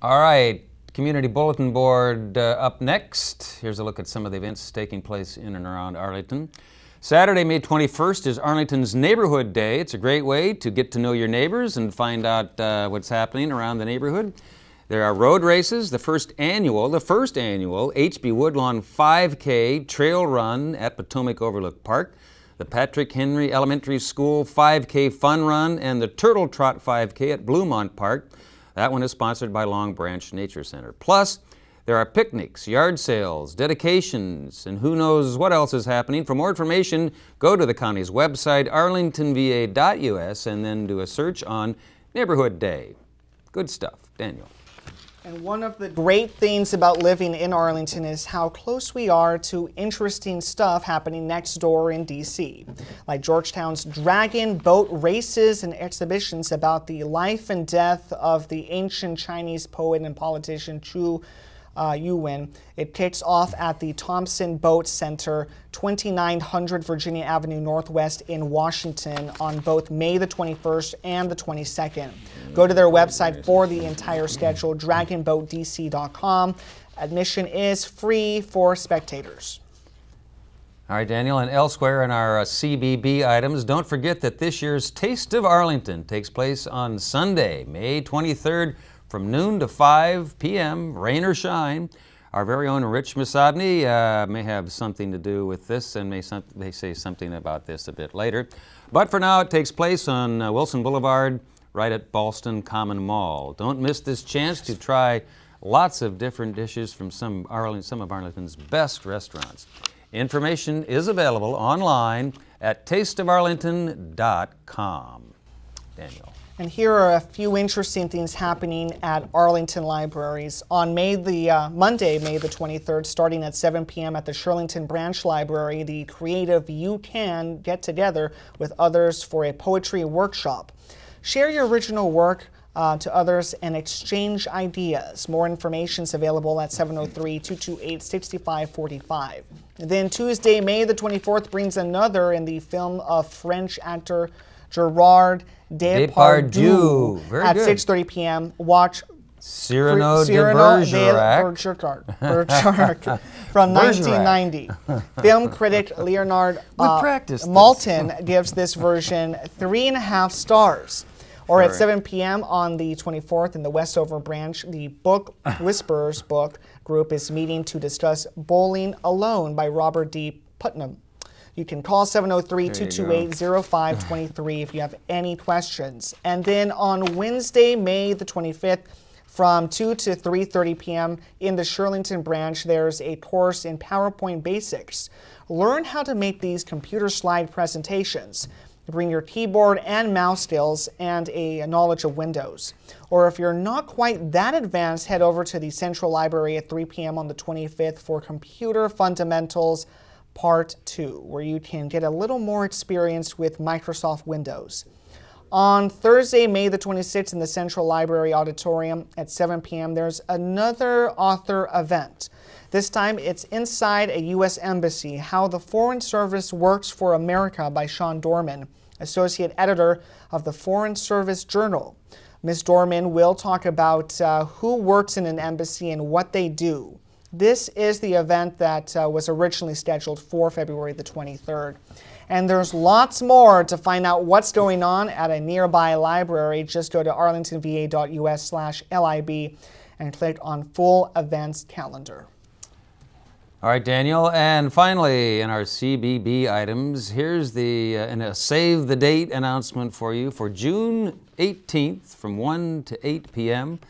All right, Community Bulletin Board up next. Here's a look at some of the events taking place in and around Arlington. Saturday, May 21st is Arlington's Neighborhood Day. It's a great way to get to know your neighbors and find out what's happening around the neighborhood. There are road races, the first annual HB Woodlawn 5K Trail Run at Potomac Overlook Park, the Patrick Henry Elementary School 5K Fun Run, and the Turtle Trot 5K at Bluemont Park. That one is sponsored by Long Branch Nature Center. Plus, there are picnics, yard sales, dedications, and who knows what else is happening. For more information, go to the county's website, arlingtonva.us, and then do a search on Neighborhood Day. Good stuff. Daniel. And one of the great things about living in Arlington is how close we are to interesting stuff happening next door in D.C., like Georgetown's dragon boat races and exhibitions about the life and death of the ancient Chinese poet and politician Chu Yuwen. It kicks off at the Thompson Boat Center, 2900 Virginia Avenue Northwest in Washington on both May the 21st and the 22nd. Go to their website for the entire schedule, dragonboatdc.com. Admission is free for spectators. All right, Daniel, and elsewhere in our CBB items, don't forget that this year's Taste of Arlington takes place on Sunday, May 23rd, from noon to 5 p.m., rain or shine. Our very own Rich Misadny may have something to do with this and may say something about this a bit later. But for now, it takes place on Wilson Boulevard, right at Ballston Common Mall. Don't miss this chance to try lots of different dishes from some of Arlington's best restaurants. Information is available online at tasteofarlington.com. Daniel. And here are a few interesting things happening at Arlington Libraries. On Monday, May the 23rd, starting at 7 p.m. at the Shirlington Branch Library, the creative You Can get together with others for a poetry workshop. Share your original work to others and exchange ideas. More information is available at 703-228-6545. Then Tuesday, May the 24th, brings another in the film of French actor Gerard Depardieu at 6:30 p.m. Watch Cyrano de Bergerac from 1990. Film critic Leonard Maltin gives this version 3.5 stars. Or at 7 p.m. on the 24th in the Westover branch, the Book Whisperers book group is meeting to discuss Bowling Alone by Robert D. Putnam. You can call 703-228-0523 if you have any questions. And then on Wednesday, May the 25th, from 2 to 3:30 p.m. in the Shirlington branch, there's a course in PowerPoint Basics. Learn how to make these computer slide presentations. Bring your keyboard and mouse skills and a knowledge of Windows. Or if you're not quite that advanced, head over to the Central Library at 3 p.m. on the 25th for Computer Fundamentals Part 2, where you can get a little more experience with Microsoft Windows. On Thursday, May the 26th in the Central Library Auditorium at 7 p.m., there's another author event. This time it's Inside a U.S. Embassy, How the Foreign Service Works for America by Sean Dorman, Associate Editor of the Foreign Service Journal. Ms. Dorman will talk about who works in an embassy and what they do. This is the event that was originally scheduled for February the 23rd. And there's lots more. To find out what's going on at a nearby library, just go to arlingtonva.us/LIB and click on Full Events Calendar. All right, Daniel, and finally in our CBB items, here's a save the date announcement for you for June 18th from 1 to 8 p.m.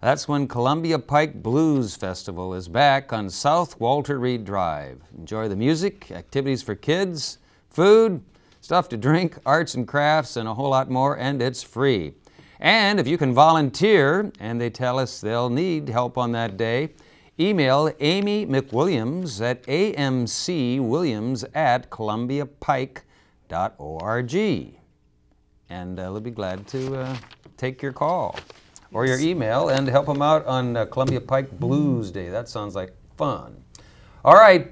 That's when Columbia Pike Blues Festival is back on South Walter Reed Drive. Enjoy the music, activities for kids, food, stuff to drink, arts and crafts, and a whole lot more, and it's free. And if you can volunteer, and they tell us they'll need help on that day, email Amy McWilliams at amcwilliams@columbiapike.org. And they'll be glad to take your call or your email and help them out on Columbia Pike Blues Day. That sounds like fun. All right,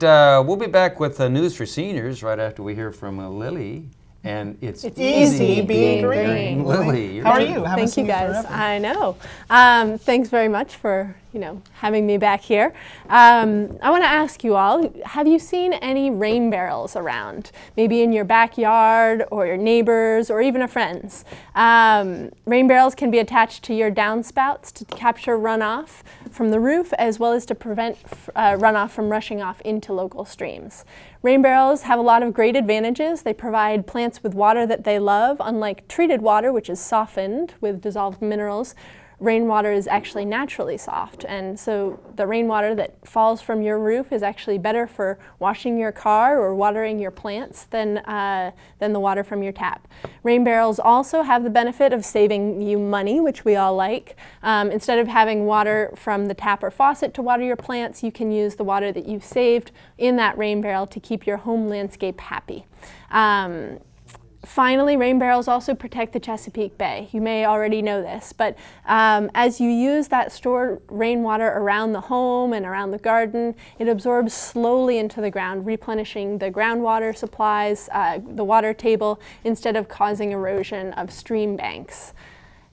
we'll be back with news for seniors right after we hear from Lily And it's easy being green. Lily, How are you? Thank you guys. I know. Thanks very much for having me back here. I want to ask you all, have you seen any rain barrels around? Maybe in your backyard or your neighbors or even a friend's. Rain barrels can be attached to your downspouts to capture runoff from the roof as well as to prevent runoff from rushing off into local streams. Rain barrels have a lot of great advantages. They provide plants with water that they love. Unlike treated water, which is softened with dissolved minerals, rainwater is actually naturally soft, and so the rainwater that falls from your roof is actually better for washing your car or watering your plants than the water from your tap. Rain barrels also have the benefit of saving you money, which we all like. Instead of having water from the tap or faucet to water your plants, you can use the water that you've saved in that rain barrel to keep your home landscape happy. Finally, rain barrels also protect the Chesapeake Bay. You may already know this, but as you use that stored rainwater around the home and around the garden, it absorbs slowly into the ground, replenishing the groundwater supplies, the water table, instead of causing erosion of stream banks.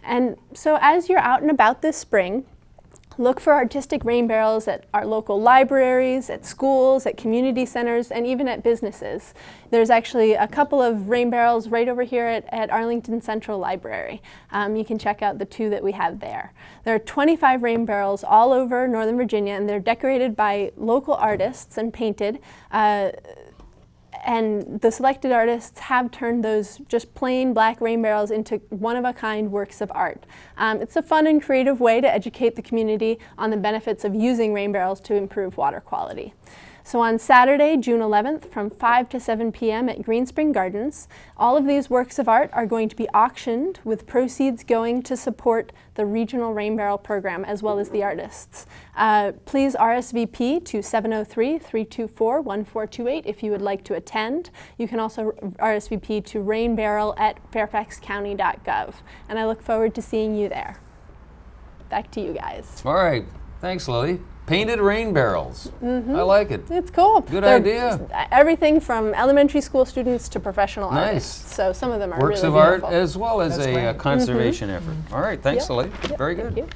And so as you're out and about this spring, look for artistic rain barrels at our local libraries, at schools, at community centers, and even at businesses. There's actually a couple of rain barrels right over here at Arlington Central Library. You can check out the two that we have there. There are 25 rain barrels all over Northern Virginia, and they're decorated by local artists and painted. And the selected artists have turned those just plain black rain barrels into one-of-a-kind works of art. It's a fun and creative way to educate the community on the benefits of using rain barrels to improve water quality. So on Saturday, June 11th, from 5 to 7 p.m. at Green Spring Gardens, all of these works of art are going to be auctioned, with proceeds going to support the Regional Rain Barrel Program as well as the artists. Please RSVP to 703-324-1428 if you would like to attend. You can also RSVP to rainbarrel@fairfaxcounty.gov. And I look forward to seeing you there. Back to you guys. All right. Thanks, Lily. Painted rain barrels. I like it. It's cool. Good idea. Everything from elementary school students to professional Nice. artists. So some of them are Works really of art beautiful. as well as a conservation effort. All right. Thanks, Lily. Very good. Thank you.